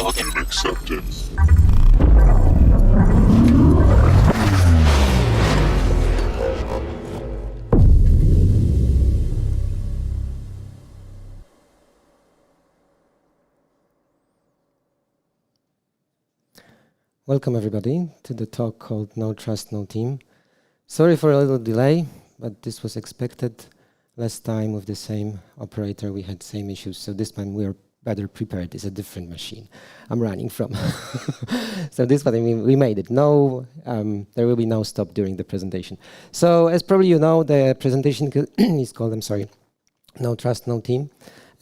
Accepted. Welcome everybody to the talk called No Trust, No Team. Sorry for a little delay, but this was expected. Last time with the same operator we had same issues, so this time we are better prepared. It's a different machine I'm running from. So this one, I mean, we made it. No, there will be no stop during the presentation. So as probably you know, the presentation is called, No Trust, No Team.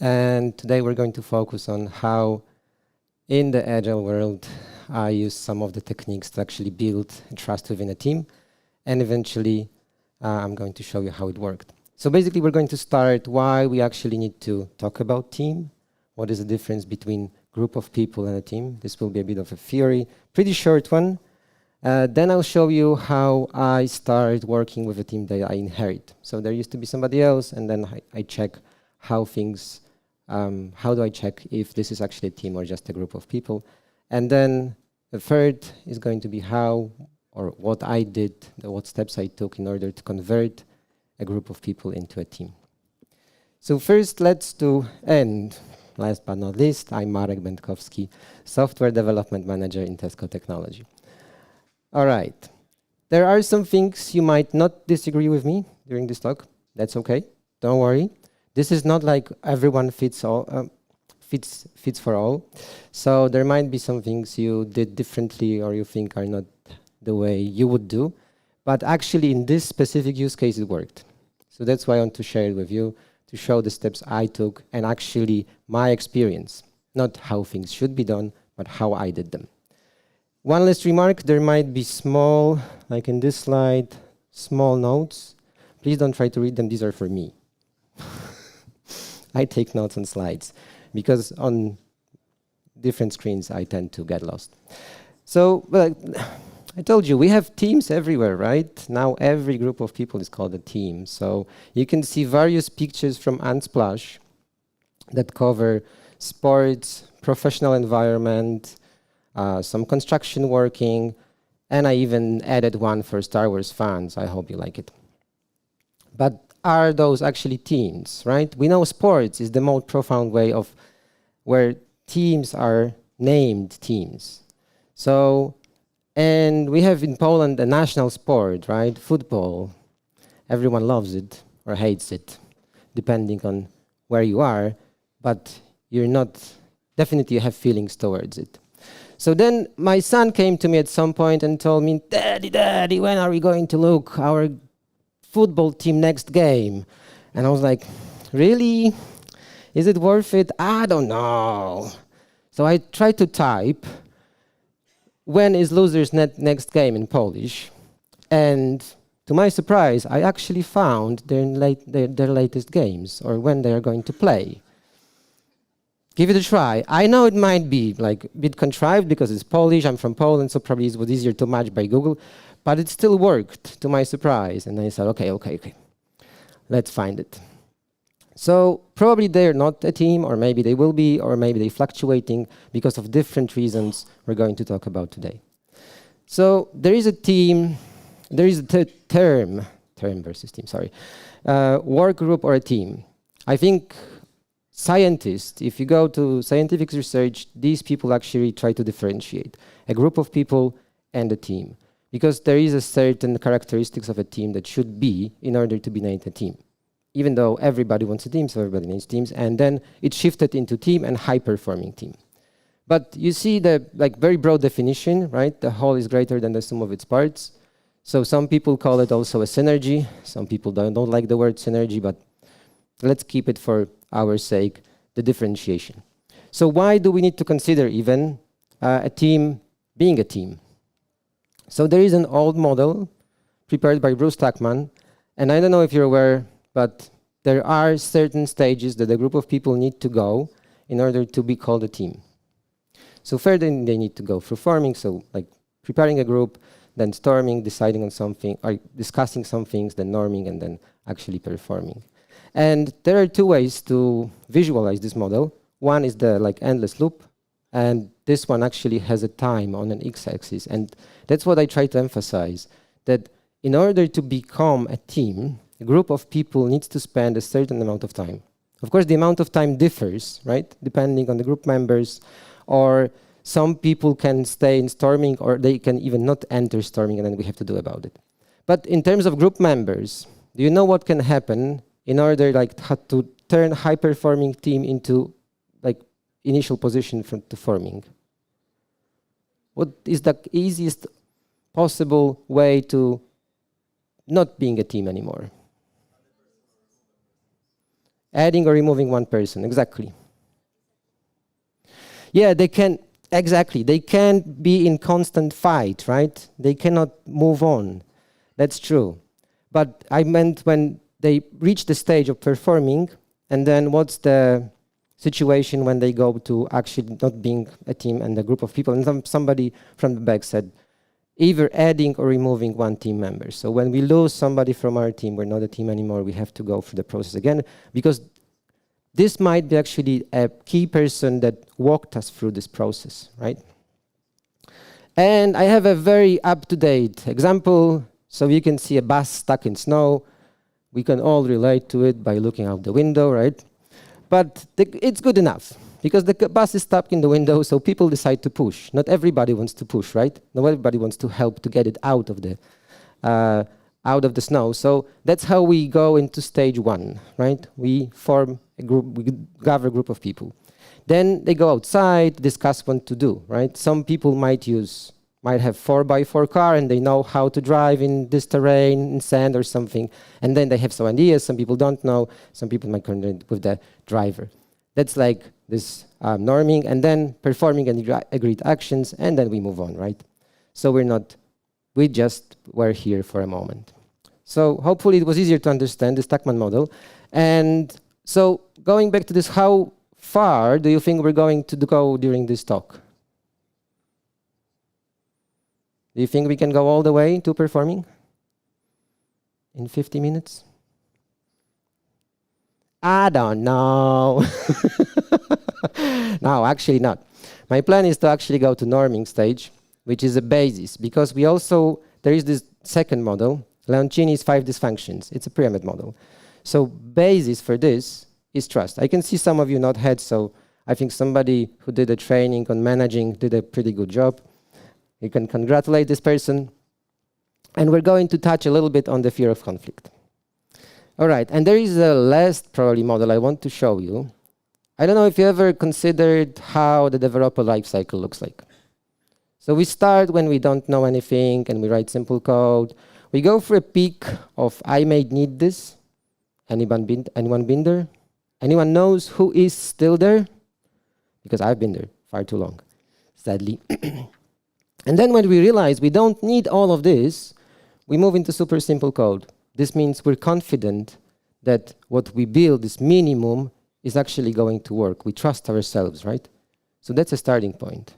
And today we're going to focus on how in the agile world I use some of the techniques to actually build trust within a team. And eventually I'm going to show you how it worked. So basically we're going to start why we actually need to talk about team. What is the difference between group of people and a team? This will be a bit of a theory, pretty short one. Then I'll show you how I start working with a team that I inherit. So there used to be somebody else, and then I check how things, how do I check if this is actually a team or just a group of people. And then the third is going to be how or what I did, what steps I took in order to convert a group of people into a team. So first, let's do end. Last but not least, I'm Marek Będkowski, Software Development Manager in Tesco Technology. All right. There are some things you might not disagree with me during this talk. That's okay. Don't worry. This is not like everyone fits all, fits for all. So there might be some things you did differently or you think are not the way you would do. But actually, in this specific use case, it worked. So that's why I want to share it with you, to show the steps I took and actually my experience, not how things should be done, but how I did them. One last remark, there might be small, like in this slide, small notes. Please don't try to read them, these are for me. I take notes on slides because on different screens I tend to get lost. So, well, I told you, we have teams everywhere, right? Now every group of people is called a team. So you can see various pictures from Unsplash that cover sports, professional environment, some construction working, and I even added one for Star Wars fans. I hope you like it. But are those actually teams, right? We know sports is the most profound way of where teams are named teams. So, and we have in Poland a national sport, right? Football. Everyone loves it or hates it, depending on where you are, but you're not, definitely you have feelings towards it. So then my son came to me at some point and told me, Daddy, when are we going to look our football team next game? And I was like, really? Is it worth it? I don't know. So I tried to type, when is losers next game in Polish? And to my surprise, I actually found their latest games or when they are going to play. Give it a try. I know it might be like a bit contrived because it's Polish, I'm from Poland, so probably it was easier to match by Google, but it still worked to my surprise. And I said, okay, let's find it. So probably they're not a team, or maybe they will be, or maybe they're fluctuating because of different reasons we're going to talk about today. So there is a team, there is a term versus team, sorry, work group or a team. I think scientists, if you go to scientific research, these people actually try to differentiate a group of people and a team, because there is a certain characteristics of a team that should be in order to be named a team. Even though everybody wants a team, so everybody needs teams, and then it shifted into team and high-performing team. But you see the very broad definition, right? The whole is greater than the sum of its parts. So some people call it also a synergy. Some people don't like the word synergy, but let's keep it for our sake, the differentiation. So why do we need to consider even a team being a team? So there is an old model prepared by Bruce Tuckman, and I don't know if you're aware, but there are certain stages that a group of people need to go in order to be called a team. So first they need to go through forming, so like preparing a group, then storming, deciding on something, or discussing some things, then norming, and then actually performing. And there are two ways to visualize this model. One is the endless loop, and this one actually has a time on an x-axis. And that's what I try to emphasize, that in order to become a team, a group of people needs to spend a certain amount of time. Of course, the amount of time differs, right? Depending on the group members, or some people can stay in storming, or they can even not enter storming, and then we have to do about it. But in terms of group members, do you know what can happen in order to turn a high-performing team into initial position to forming? What is the easiest possible way to not being a team anymore? Adding or removing one person, exactly. Yeah, they can, exactly. They can't be in constant fight, right? They cannot move on. That's true. But I meant when they reach the stage of performing, and then what's the situation when they go to actually not being a team and a group of people? And somebody from the back said, either adding or removing one team member. So when we lose somebody from our team, we're not a team anymore, we have to go through the process again, because this might be actually a key person that walked us through this process, right? And I have a very up-to-date example. So you can see a bus stuck in snow. We can all relate to it by looking out the window, right? But it's good enough, because the bus is stuck in the window, so people decide to push. Not everybody wants to push, right? Not everybody wants to help to get it out of the snow. So that's how we go into stage one, right? We form a group, we gather a group of people. Then they go outside, discuss what to do, right? Some people might have 4x4 car and they know how to drive in this terrain, in sand or something. And then they have some ideas. Some people don't know. Some people might coordinate with the driver. That's like this norming, and then performing agreed actions, and then we move on, right? So we just were here for a moment. So hopefully it was easier to understand the Stackman model. And so going back to this, how far do you think we're going to go during this talk? Do you think we can go all the way to performing in 50 minutes? I don't know. No, actually not. My plan is to actually go to norming stage, which is a basis, because there is this second model, Leoncini's 5 dysfunctions. It's a pyramid model. So basis for this is trust. I can see some of you nod heads, so I think somebody who did a training on managing did a pretty good job. You can congratulate this person. And we're going to touch a little bit on the fear of conflict. All right, and there is a last probably model I want to show you. I don't know if you ever considered how the developer lifecycle looks like. So we start when we don't know anything and we write simple code. We go through a peak of I may need this. Anyone been there? Anyone knows who is still there? Because I've been there far too long, sadly. And then when we realize we don't need all of this, we move into super simple code. This means we're confident that what we build, this minimum, is actually going to work. We trust ourselves, right? So that's a starting point.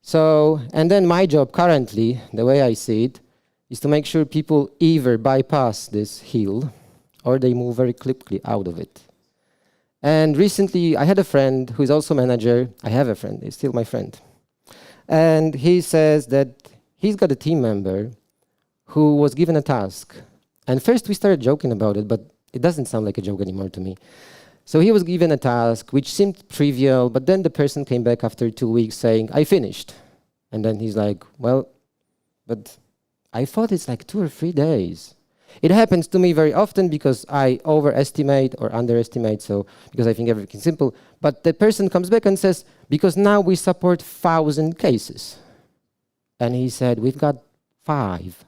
So, and then my job currently, the way I see it, is to make sure people either bypass this hill or they move very quickly out of it. And recently, I had a friend who is also manager. I have a friend, he's still my friend. And he says that he's got a team member who was given a task. And first we started joking about it, but it doesn't sound like a joke anymore to me. So he was given a task which seemed trivial, but then the person came back after 2 weeks saying, I finished. And then he's like, well, but I thought it's like 2 or 3 days. It happens to me very often because I overestimate or underestimate, so because I think everything's simple. But the person comes back and says, because now we support 1,000 cases. And he said, we've got 5.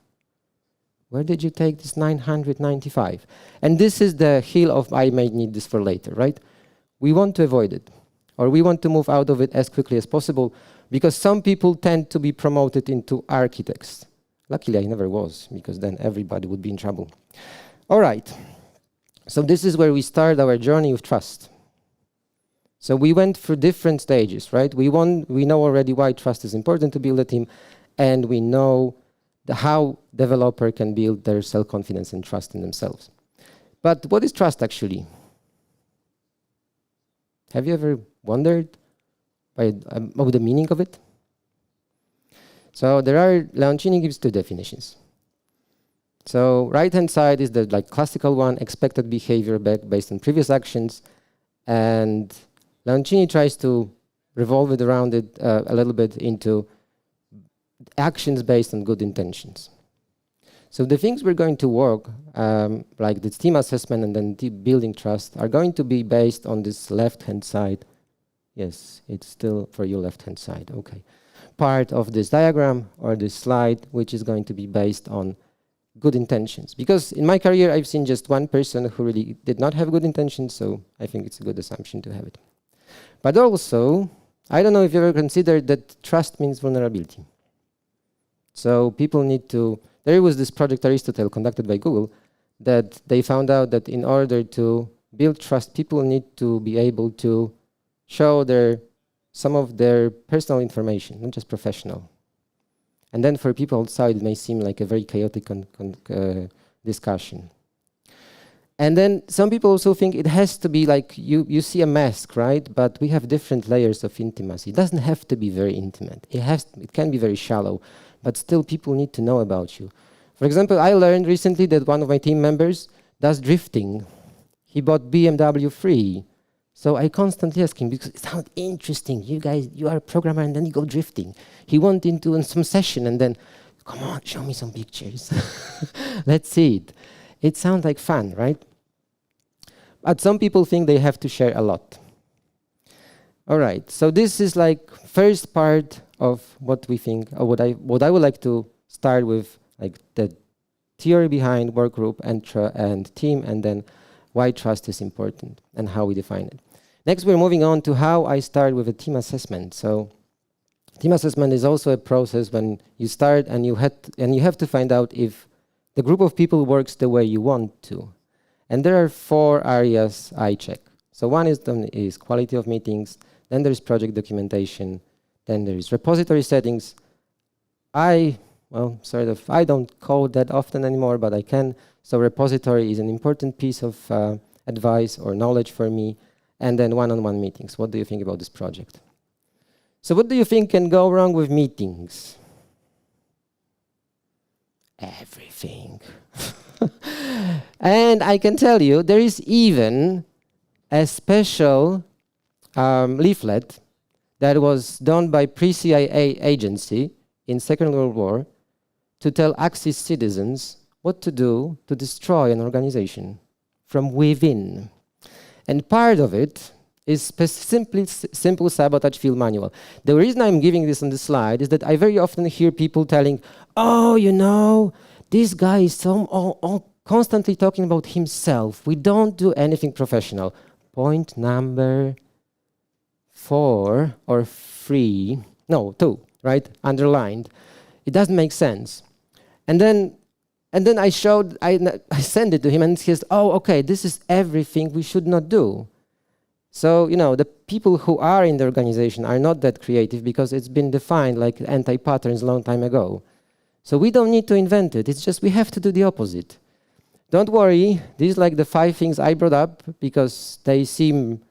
Where did you take this 995? And this is the hill of I may need this for later, right? We want to avoid it, or we want to move out of it as quickly as possible, because some people tend to be promoted into architects. Luckily, I never was, because then everybody would be in trouble. All right. So this is where we start our journey with trust. So we went through different stages, right? We know already why trust is important to build a team, and we know how developer can build their self-confidence and trust in themselves. But what is trust actually? Have you ever wondered? the meaning of it. So Leoncini gives two definitions. So right-hand side is the classical one, expected behavior based on previous actions, and Leoncini tries to revolve it around it a little bit into actions based on good intentions. So the things we're going to work, like the team assessment and then building trust, are going to be based on this left-hand side. Yes, it's still for you left-hand side, okay. Part of this diagram or this slide, which is going to be based on good intentions. Because in my career, I've seen just one person who really did not have good intentions, so I think it's a good assumption to have it. But also, I don't know if you ever considered that trust means vulnerability. So people need to, there was this project Aristotle conducted by Google that they found out that in order to build trust, people need to be able to show some of their personal information, not just professional. And then for people outside, it may seem like a very chaotic discussion. And then some people also think it has to be like, you see a mask, right? But we have different layers of intimacy. It doesn't have to be very intimate. It can be very shallow, but still people need to know about you. For example, I learned recently that one of my team members does drifting. He bought BMW 3. So I constantly ask him, because it sounds interesting. You guys, you are a programmer and then you go drifting. He went into some session and then, come on, show me some pictures. Let's see it. It sounds like fun, right? But some people think they have to share a lot. All right, so this is like first part of what we think, or what I would like to start with, like the theory behind work group and team, and then why trust is important and how we define it. Next, we're moving on to how I start with a team assessment. So team assessment is also a process when you start and you have to find out if the group of people works the way you want to. And there are 4 areas I check. So one is quality of meetings, then there's project documentation, then there is repository settings. I don't code that often anymore, but I can. So repository is an important piece of advice or knowledge for me. And then one-on-one meetings. What do you think about this project? So what do you think can go wrong with meetings? Everything. And I can tell you, there is even a special leaflet that was done by pre-CIA agency in Second World War to tell Axis citizens what to do to destroy an organization from within. And part of it is simple sabotage field manual. The reason I'm giving this on the slide is that I very often hear people telling, oh, you know, this guy is constantly talking about himself. We don't do anything professional. Point number 4 or 3, no, 2, right? Underlined. It doesn't make sense. And then I sent it to him and he says, oh, okay, this is everything we should not do. So, you know, the people who are in the organization are not that creative because it's been defined like anti-patterns a long time ago. So we don't need to invent it. It's just we have to do the opposite. Don't worry. These are like the 5 things I brought up because they seem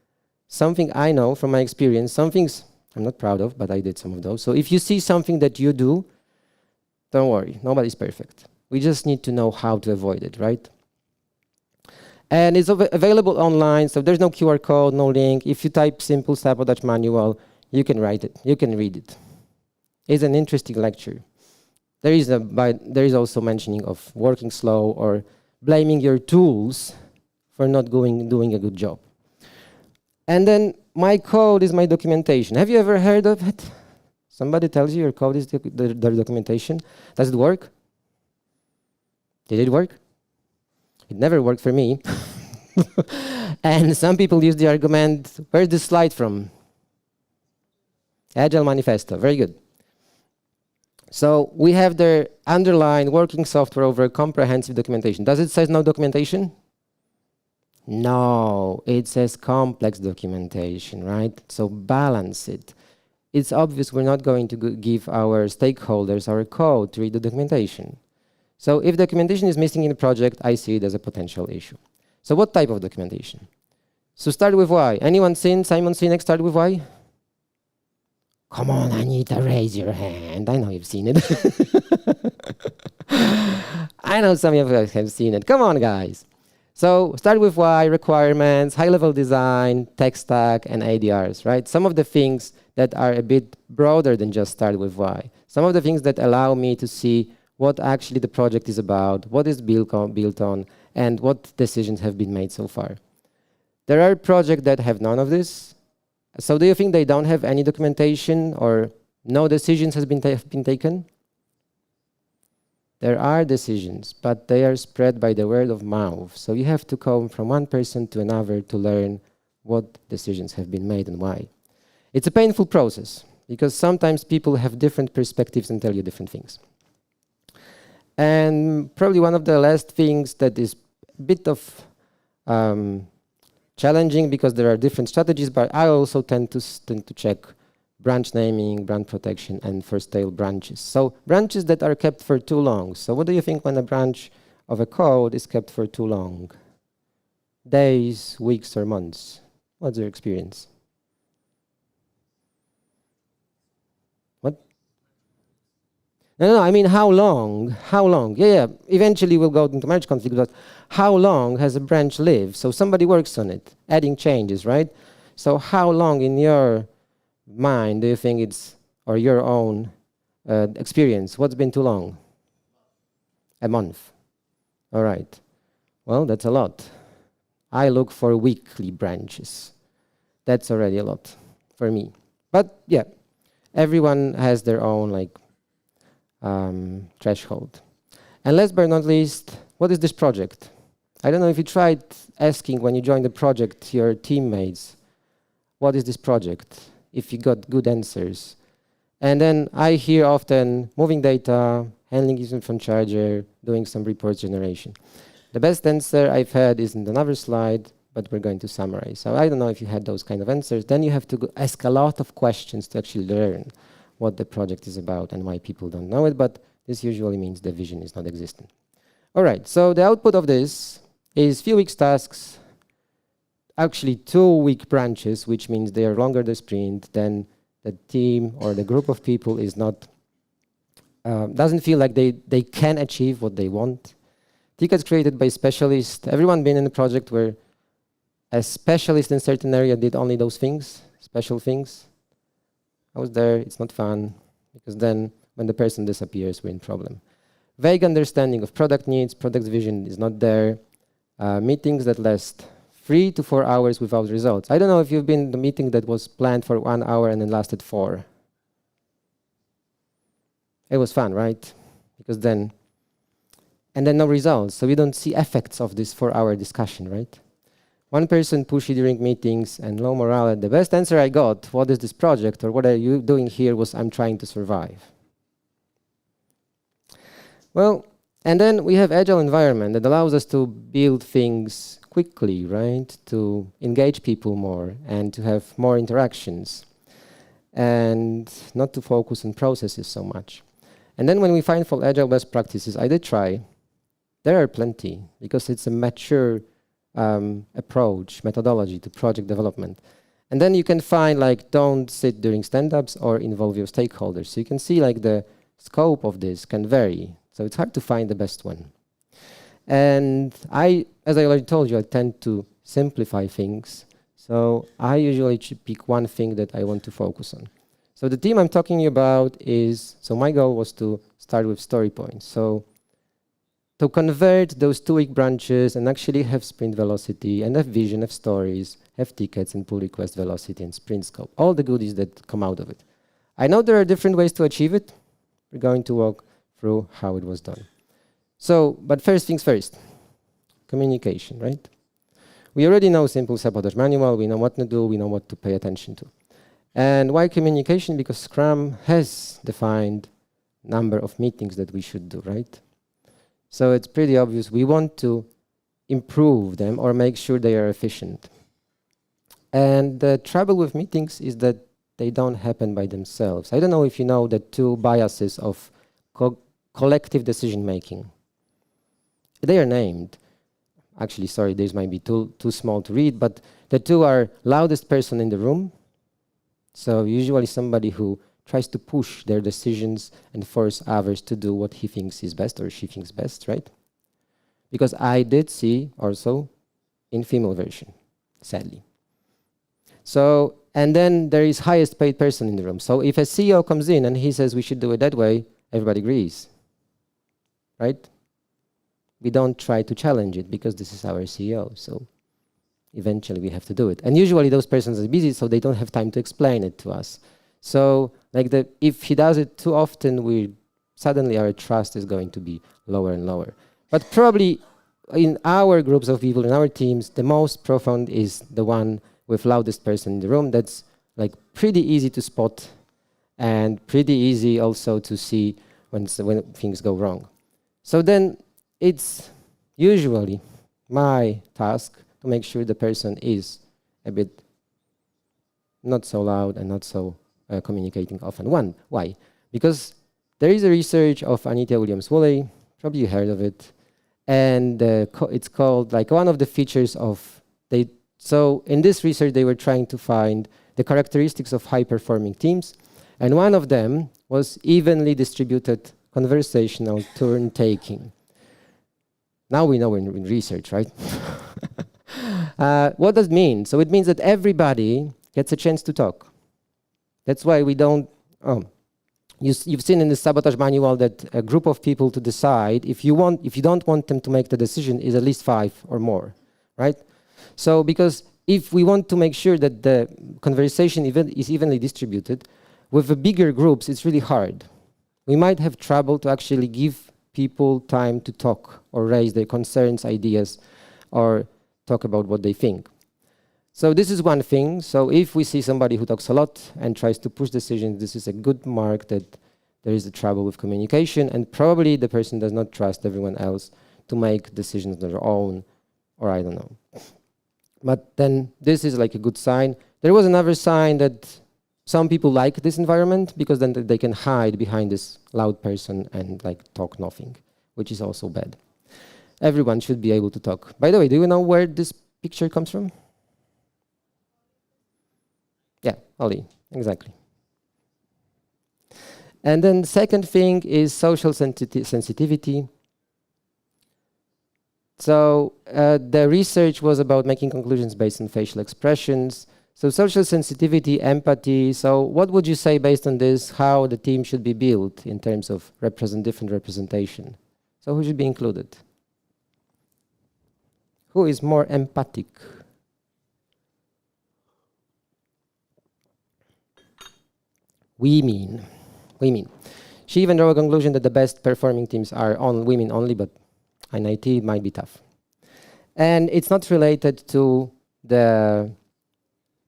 something I know from my experience. Some things I'm not proud of, but I did some of those. So if you see something that you do, don't worry. Nobody's perfect. We just need to know how to avoid it, right? And it's available online, so there's no QR code, no link. If you type simple sabotage manual, you can write it, you can read it. It's an interesting lecture. There is also mentioning of working slow or blaming your tools for not doing a good job. And then my code is my documentation. Have you ever heard of it? Somebody tells you your code is their documentation. Does it work? Did it work? It never worked for me. And some people use the argument, where's this slide from? Agile Manifesto, very good. So we have the underlined working software over comprehensive documentation. Does it say no documentation? No, it says complex documentation, right? So balance it. It's obvious we're not going to give our stakeholders our code to read the documentation. So if documentation is missing in the project, I see it as a potential issue. So what type of documentation? So start with why. Anyone seen Simon Sinek start with why? Come on, Anita, raise your hand. I know you've seen it. I know some of you have seen it. Come on, guys. So start with why, requirements, high-level design, tech stack, and ADRs, right? Some of the things that are a bit broader than just start with why. Some of the things that allow me to see what actually the project is about, what is built on, and what decisions have been made so far. There are projects that have none of this. So do you think they don't have any documentation or no decisions have been taken? There are decisions, but they are spread by the word of mouth. So you have to come from one person to another to learn what decisions have been made and why. It's a painful process because sometimes people have different perspectives and tell you different things. And probably one of the last things that is a bit of challenging because there are different strategies, but I also tend to check branch naming, brand protection, and first tail branches. So branches that are kept for too long. So what do you think when a branch of a code is kept for too long? Days, weeks, or months? What's your experience? What? No, I mean how long? How long? Yeah, eventually we'll go into merge config, but how long has a branch lived? So somebody works on it, adding changes, right? So how long in your mind do you think it's, or your own experience, what's been too long? A month. All right. Well, that's a lot. I look for weekly branches. That's already a lot for me. But yeah, everyone has their own threshold. And last but not least, what is this project? I don't know if you tried asking when you joined the project your teammates, what is this project? If you got good answers. And then I hear often moving data, handling using from charger, doing some reports generation. The best answer I've had is in another slide, but we're going to summarize. So I don't know if you had those kind of answers. Then you have to ask a lot of questions to actually learn what the project is about and why people don't know it, but this usually means the vision is not existent. All right, so the output of this is few weeks tasks, actually 2 week branches, which means they are longer the sprint, then the team or the group of people is not, doesn't feel like they can achieve what they want. Tickets created by specialists. Everyone been in a project where a specialist in a certain area did only those things, special things? I was there, it's not fun, because then when the person disappears, we're in problem. Vague understanding of product needs, product vision is not there. Meetings that last 3 to 4 hours without results. I don't know if you've been in the meeting that was planned for 1 hour and then lasted 4. It was fun, right? Because then, and then no results. So we don't see effects of this 4-hour discussion, right? One person pushy during meetings and low morale. The best answer I got, what is this project or what are you doing here, was I'm trying to survive. Well, and then we have agile environment that allows us to build things quickly, right? To engage people more and to have more interactions and not to focus on processes so much. And then when we find for agile best practices, I did try. There are plenty because it's a mature approach, methodology to project development. And then you can find don't sit during stand-ups or involve your stakeholders. So you can see the scope of this can vary. So it's hard to find the best one. And as I already told you, I tend to simplify things. So I usually pick one thing that I want to focus on. So the team I'm talking about is, so my goal was to start with story points. So to convert those 2 week branches and actually have sprint velocity and have vision, have stories, have tickets and pull request velocity and sprint scope, all the goodies that come out of it. I know there are different ways to achieve it. We're going to walk through how it was done. So, but first things first, communication, right? We already know simple sabotage manual, we know what to do, we know what to pay attention to. And why communication? Because Scrum has defined number of meetings that we should do, right? So it's pretty obvious we want to improve them or make sure they are efficient. And the trouble with meetings is that they don't happen by themselves. I don't know if you know the 2 biases of collective decision making. They are named. Actually, sorry, these might be too small to read, but the 2 are loudest person in the room. So usually somebody who tries to push their decisions and force others to do what he thinks is best or she thinks best, right? Because I did see also in female version, sadly. So, and then there is highest paid person in the room. So if a CEO comes in and he says we should do it that way, everybody agrees, right? We don't try to challenge it because this is our CEO. So eventually we have to do it. And usually those persons are busy, so they don't have time to explain it to us. So like if he does it too often, suddenly our trust is going to be lower and lower. But probably in our groups of people, in our teams, the most profound is the one with loudest person in the room. That's like pretty easy to spot and pretty easy also to see when things go wrong. So then it's usually my task to make sure the person is a bit not so loud and not so communicating often. Why? Because there is a research of Anita Williams-Woolley, probably you heard of it, and it's called like one of the features of so in this research they were trying to find the characteristics of high-performing teams, and one of them was evenly distributed conversational turn-taking. Now we know in research, right? What does it mean? So it means that everybody gets a chance to talk. That's why we don't. You've seen in the sabotage manual that a group of people to decide if you don't want them to make the decision is at least 5 or more, right? So because if we want to make sure that the conversation is evenly distributed, with the bigger groups it's really hard. We might have trouble to actually give people time to talk or raise their concerns, ideas, or talk about what they think. So this is one thing. So if we see somebody who talks a lot and tries to push decisions, this is a good mark that there is a trouble with communication, and probably the person does not trust everyone else to make decisions on their own, or I don't know. But then this is like a good sign. There was another sign that some people like this environment because then they can hide behind this loud person and like talk nothing, which is also bad. Everyone should be able to talk. By the way, do you know where this picture comes from? Yeah, Ollie, exactly. And then second thing is social sensitivity. So the research was about making conclusions based on facial expressions. So social sensitivity, empathy. So what would you say based on this, how the team should be built in terms of different representation? So who should be included? Who is more empathic? Women. She even drew a conclusion that the best performing teams are on women only, but in IT it might be tough. And it's not related to the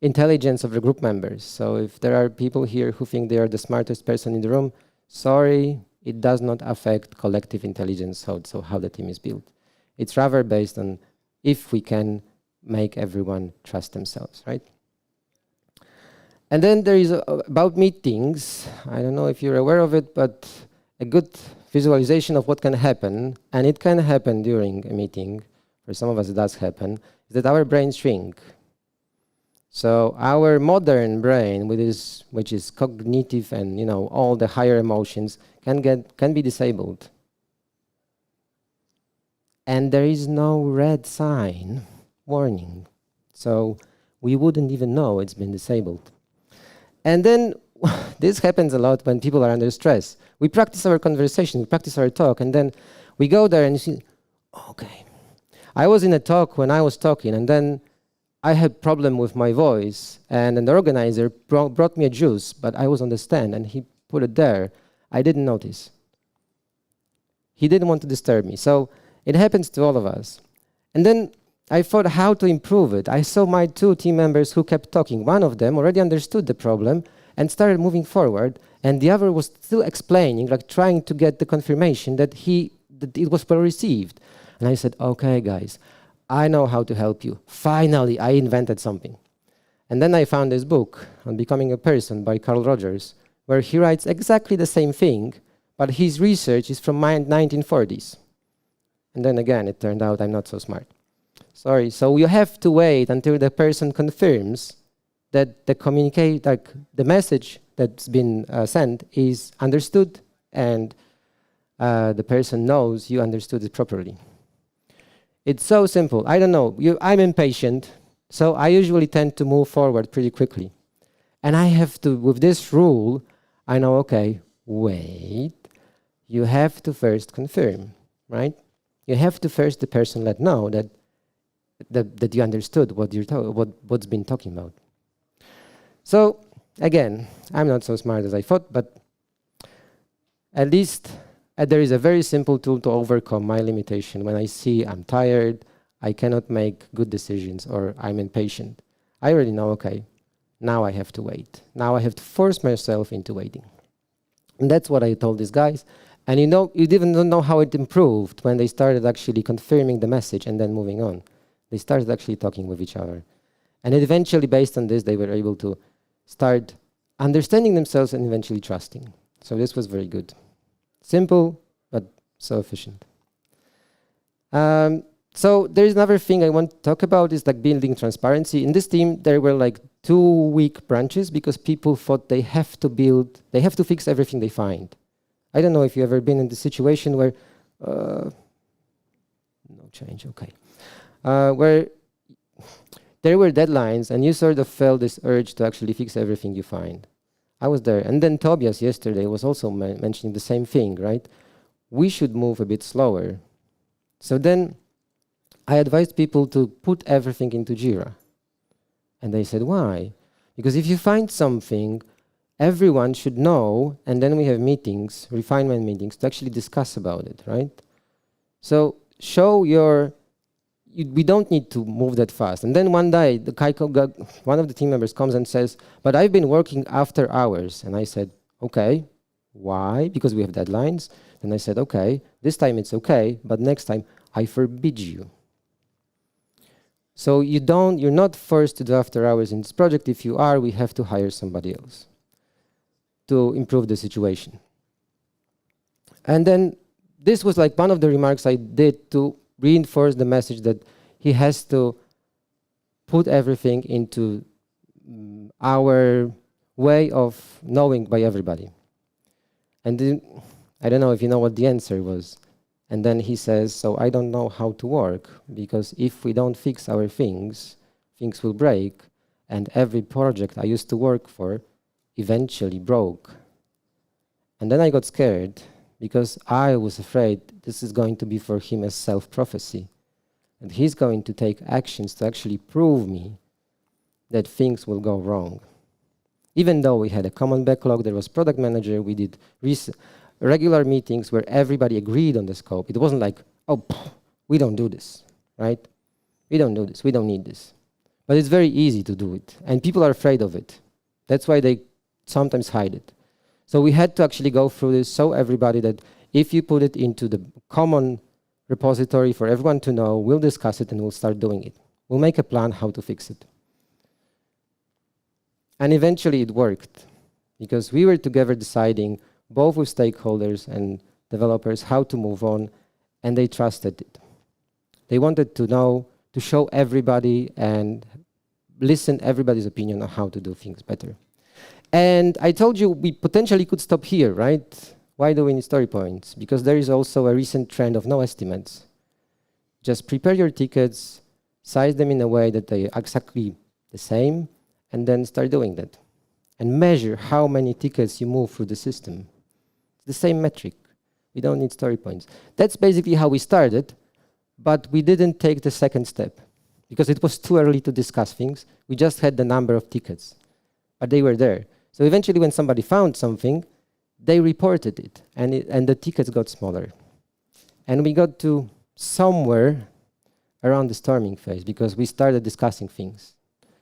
intelligence of the group members. So if there are people here who think they are the smartest person in the room, sorry, it does not affect collective intelligence, so how the team is built. It's rather based on if we can make everyone trust themselves, right? And then there is about meetings. I don't know if you're aware of it, but a good visualization of what can happen, and it can happen during a meeting, for some of us it does happen, is that our brains shrink. So our modern brain, which is cognitive and all the higher emotions, can be disabled. And there is no red sign warning. So we wouldn't even know it's been disabled. And then this happens a lot when people are under stress. We practice our conversation, we practice our talk, and then we go there and you see, okay. I was in a talk when I was talking, and then I had problem with my voice, and an organizer brought me a juice, but I was on the stand, and he put it there. I didn't notice. He didn't want to disturb me. So it happens to all of us. And then I thought how to improve it. I saw my 2 team members who kept talking. One of them already understood the problem and started moving forward, and the other was still explaining, like trying to get the confirmation that it was well received. And I said, okay, guys, I know how to help you. Finally, I invented something. And then I found this book on becoming a person by Carl Rogers, where he writes exactly the same thing, but his research is from 1940s. And then again, it turned out I'm not so smart. Sorry, so you have to wait until the person confirms that the message that's been sent is understood, and the person knows you understood it properly. It's so simple. I don't know. I'm impatient, so I usually tend to move forward pretty quickly. And I have to, with this rule, I know, okay, wait, you have to first confirm, right? You have to first the person let know that you understood what's been talking about. So again, I'm not so smart as I thought, but at least there is a very simple tool to overcome my limitation. When I see I'm tired, I cannot make good decisions, or I'm impatient, I already know, okay, now I have to wait. Now I have to force myself into waiting. And that's what I told these guys. And you didn't know how it improved when they started actually confirming the message and then moving on. They started actually talking with each other. And eventually, based on this, they were able to start understanding themselves and eventually trusting. So this was very good. Simple, but so efficient. So there's another thing I want to talk about is like building transparency. In this team, there were like 2 weak branches because people thought they have to fix everything they find. I don't know if you've ever been in the situation where, no change, okay. Where there were deadlines and you sort of felt this urge to actually fix everything you find. I was there. And then Tobias yesterday was also mentioning the same thing, right? We should move a bit slower. So then I advised people to put everything into Jira. And they said, why? Because if you find something, everyone should know, and then we have meetings, refinement meetings, to actually discuss about it, right? So we don't need to move that fast. And then one day, one of the team members comes and says, but I've been working after hours. And I said, okay, why? Because we have deadlines. Then I said, okay, this time it's okay, but next time I forbid you. So you're not forced to do after hours in this project. If you are, we have to hire somebody else to improve the situation. And then this was like one of the remarks I did to reinforce the message that he has to put everything into our way of knowing by everybody. And then, I don't know if you know what the answer was. And then he says, so I don't know how to work, because if we don't fix our things, things will break. And every project I used to work for eventually broke. And then I got scared, because I was afraid this is going to be for him a self-prophecy. And he's going to take actions to actually prove me that things will go wrong. Even though we had a common backlog, there was product manager, we did regular meetings where everybody agreed on the scope. It wasn't like, oh, we don't do this, right? We don't do this, we don't need this. But it's very easy to do it, and people are afraid of it. That's why they sometimes hide it. So we had to actually go through this, show everybody that if you put it into the common repository for everyone to know, we'll discuss it and we'll start doing it. We'll make a plan how to fix it. And eventually it worked, because we were together deciding, both with stakeholders and developers, how to move on, and they trusted it. They wanted to know, to show everybody and listen everybody's opinion on how to do things better. And I told you we potentially could stop here, right? Why do we need story points? Because there is also a recent trend of no estimates. Just prepare your tickets, size them in a way that they are exactly the same, and then start doing that. And measure how many tickets you move through the system. The same metric. We don't need story points. That's basically how we started, but we didn't take the second step because it was too early to discuss things. We just had the number of tickets, but they were there. So eventually when somebody found something, they reported it, and the tickets got smaller. And we got to somewhere around the storming phase because we started discussing things.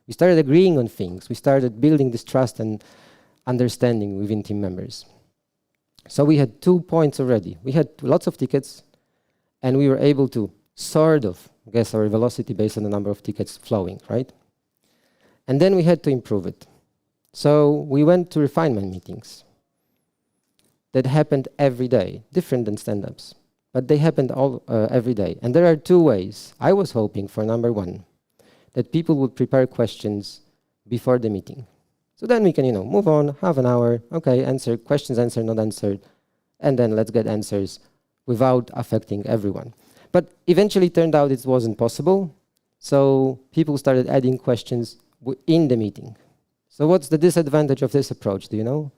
We started agreeing on things. We started building this trust and understanding within team members. So we had 2 points already. We had lots of tickets, and we were able to sort of guess our velocity based on the number of tickets flowing, right? And then we had to improve it. So we went to refinement meetings that happened every day, different than stand-ups, but they happened every day. And there are 2 ways. I was hoping for number 1, that people would prepare questions before the meeting. So then we can, move on, half an hour, okay, answer, questions answered, not answered, and then let's get answers without affecting everyone. But eventually it turned out it wasn't possible, so people started adding questions in the meeting. So what's the disadvantage of this approach, do you know?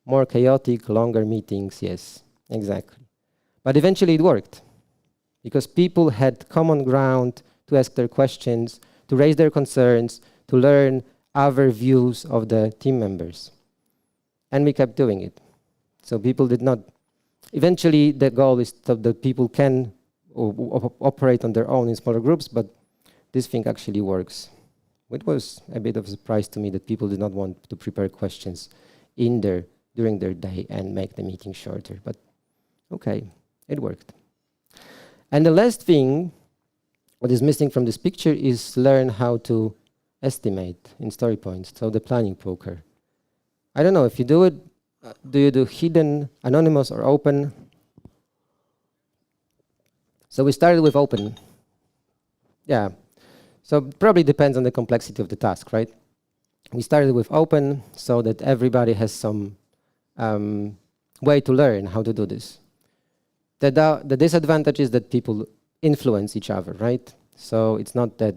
More chaotic, longer meetings, yes, exactly. But eventually it worked, because people had common ground to ask their questions, to raise their concerns, to learn other views of the team members. And we kept doing it. So people did not. Eventually, the goal is that people can operate on their own in smaller groups, but this thing actually works. It was a bit of a surprise to me that people did not want to prepare questions during their day and make the meeting shorter. But okay, it worked. And the last thing, what is missing from this picture, is learn how to estimate in story points, so the planning poker. I don't know if you do it. Do you do hidden, anonymous, or open? So we started with open. Yeah. So probably depends on the complexity of the task, right? We started with open so that everybody has some way to learn how to do this. The disadvantage is that people influence each other, right? So it's not that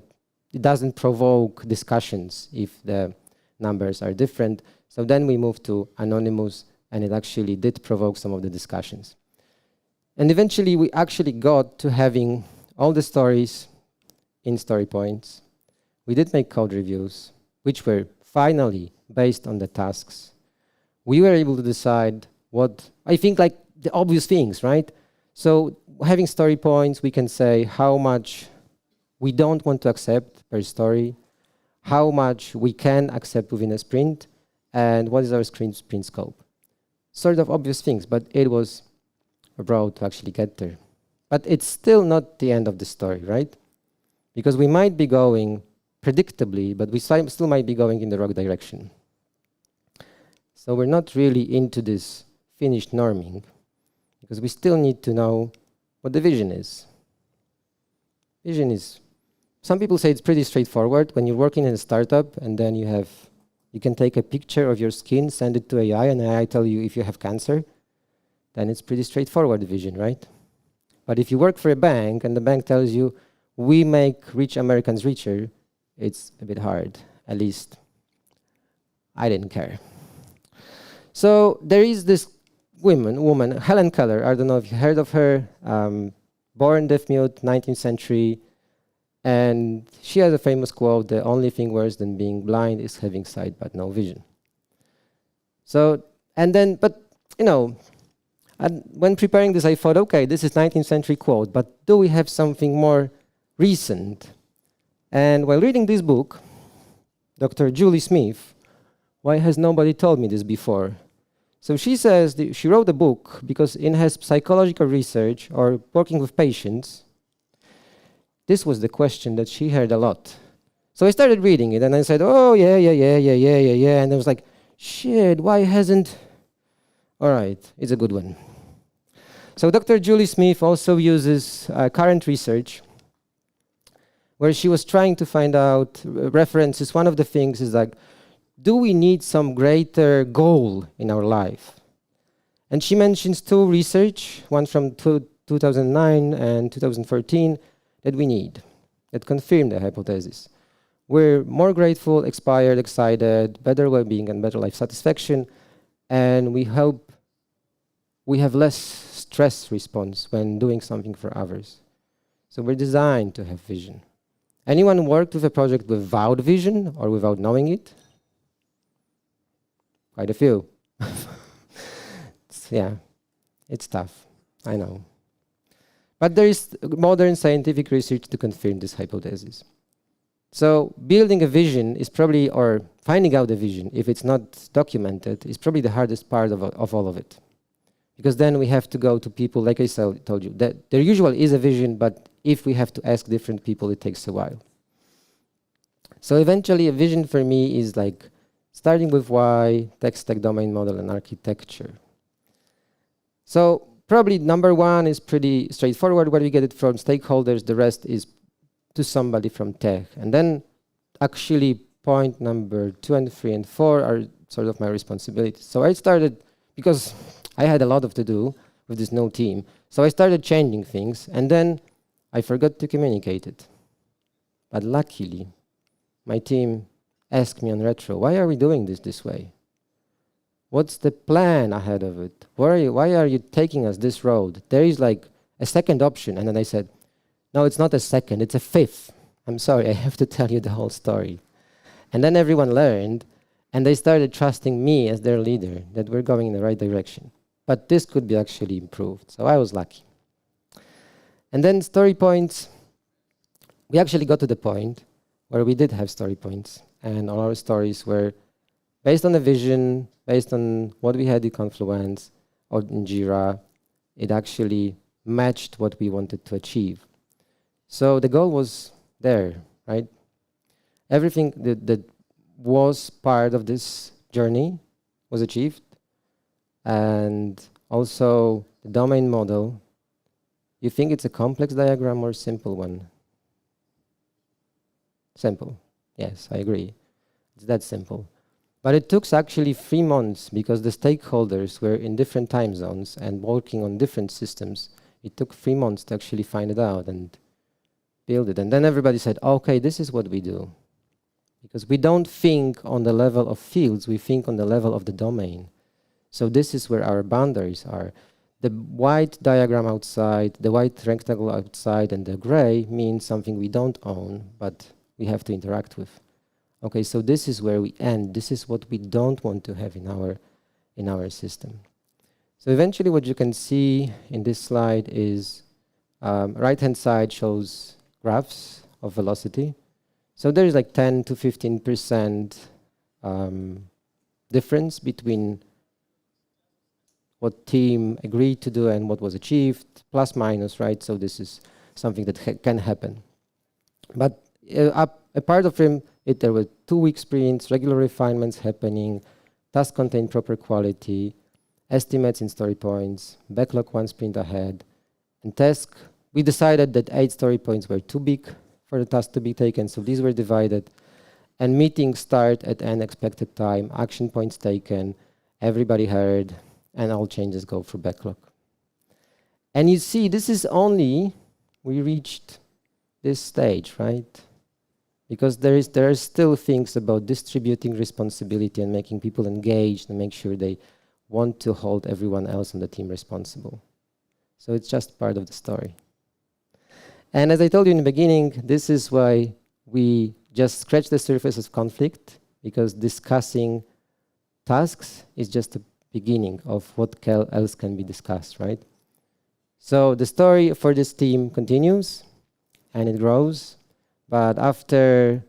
it doesn't provoke discussions if the numbers are different. So then we moved to anonymous, and it actually did provoke some of the discussions. And eventually we actually got to having all the stories in story points. We did make code reviews, which were finally based on the tasks. We were able to decide what, I think, like the obvious things, right? So having story points, we can say how much we don't want to accept per story, how much we can accept within a sprint, and what is our sprint scope. Sort of obvious things, but it was a road to actually get there. But it's still not the end of the story, right? Because we might be going predictably, but we still might be going in the wrong direction. So we're not really into this finished norming, because we still need to know what the vision is. Vision is, some people say it's pretty straightforward. When you're working in a startup and then you can take a picture of your skin, send it to AI, and AI tell you if you have cancer, then it's pretty straightforward vision, right? But if you work for a bank and the bank tells you, we make rich Americans richer, it's a bit hard. At least I didn't care. So there is this woman, Helen Keller. I don't know if you heard of her. Born deaf-mute, 19th century. And she has a famous quote, the only thing worse than being blind is having sight but no vision. So, when preparing this, I thought, okay, this is 19th century quote, but do we have something more recent? And while reading this book, Dr. Julie Smith, why has nobody told me this before? So she says she wrote a book because in her psychological research or working with patients, this was the question that she heard a lot. So I started reading it and I said, oh, yeah. And I was like, shit, why hasn't... All right, it's a good one. So Dr. Julie Smith also uses current research where she was trying to find out references. One of the things is like, do we need some greater goal in our life? And she mentions two research, one from 2009 and 2013, that we need, that confirm the hypothesis. We're more grateful, inspired, excited, better well-being and better life satisfaction, and we have less stress response when doing something for others. So we're designed to have vision. Anyone worked with a project without vision or without knowing it? Quite a few. It's tough, I know. But there is modern scientific research to confirm this hypothesis. So building a vision is probably, or finding out the vision, if it's not documented, is probably the hardest part of all of it. Because then we have to go to people, like I told you, that there usually is a vision, but if we have to ask different people, it takes a while. So eventually a vision for me is like starting with why, tech stack, domain model, and architecture. So probably number one is pretty straightforward, where we get it from stakeholders. The rest is to somebody from tech. And then actually point number 2 and 3 and 4 are sort of my responsibilities. So I started, because I had a lot to do with this new team, so I started changing things, and then I forgot to communicate it. But luckily, my team asked me on retro, why are we doing this way? What's the plan ahead of it? Why are you taking us this road? There is like a second option. And then I said, no, it's not a second, it's a fifth. I'm sorry, I have to tell you the whole story. And then everyone learned, and they started trusting me as their leader, that we're going in the right direction. But this could be actually improved. So I was lucky. And then story points, we actually got to the point where we did have story points. And all our stories were based on the vision, based on what we had in Confluence or in Jira. It actually matched what we wanted to achieve. So the goal was there, right? Everything that was part of this journey was achieved. And also the domain model, you think it's a complex diagram or a simple one? Simple. Yes, I agree. It's that simple. But it took actually 3 months because the stakeholders were in different time zones and working on different systems. It took 3 months to actually find it out and build it. And then everybody said, okay, this is what we do. Because we don't think on the level of fields, we think on the level of the domain. So this is where our boundaries are. The white diagram outside, the white rectangle outside, and the gray means something we don't own, but we have to interact with. Okay, so this is where we end. This is what we don't want to have in our system. So eventually what you can see in this slide is right-hand side shows graphs of velocity. So there is like 10 to 15% difference between what team agreed to do and what was achieved, plus minus, right? So this is something that can happen. But apart from it, there were 2-week sprints, regular refinements happening, tasks contain proper quality, estimates in story points, backlog 1 sprint ahead, and task. We decided that 8 story points were too big for the task to be taken, so these were divided. And meetings start at an expected time, action points taken, everybody heard, and all changes go through backlog. And you see, this is only, we reached this stage, right? Because there are still things about distributing responsibility and making people engaged and make sure they want to hold everyone else on the team responsible. So it's just part of the story. And as I told you in the beginning, this is why we just scratch the surface of conflict, because discussing tasks is just a beginning of what else can be discussed, right? So the story for this team continues and it grows. But after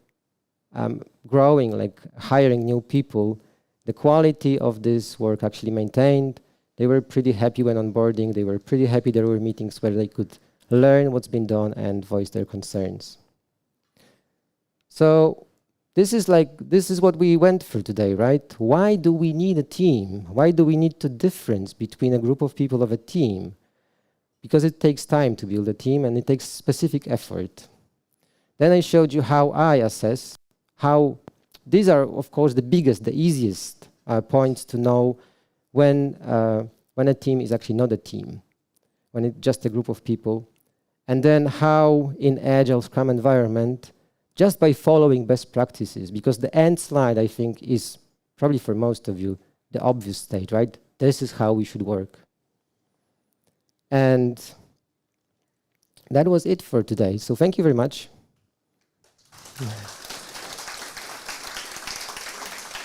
growing, like hiring new people, the quality of this work actually maintained. They were pretty happy when onboarding. They were pretty happy there were meetings where they could learn what's been done and voice their concerns. So this is what we went through today, right? Why do we need a team? Why do we need to difference between a group of people of a team? Because it takes time to build a team and it takes specific effort. Then I showed you how I assess how these are, of course, the biggest, the easiest points to know when a team is actually not a team, when it's just a group of people. And then how in Agile Scrum environment, just by following best practices, because the end slide, I think, is probably for most of you, the obvious state, right? This is how we should work. And that was it for today. So thank you very much. Yeah.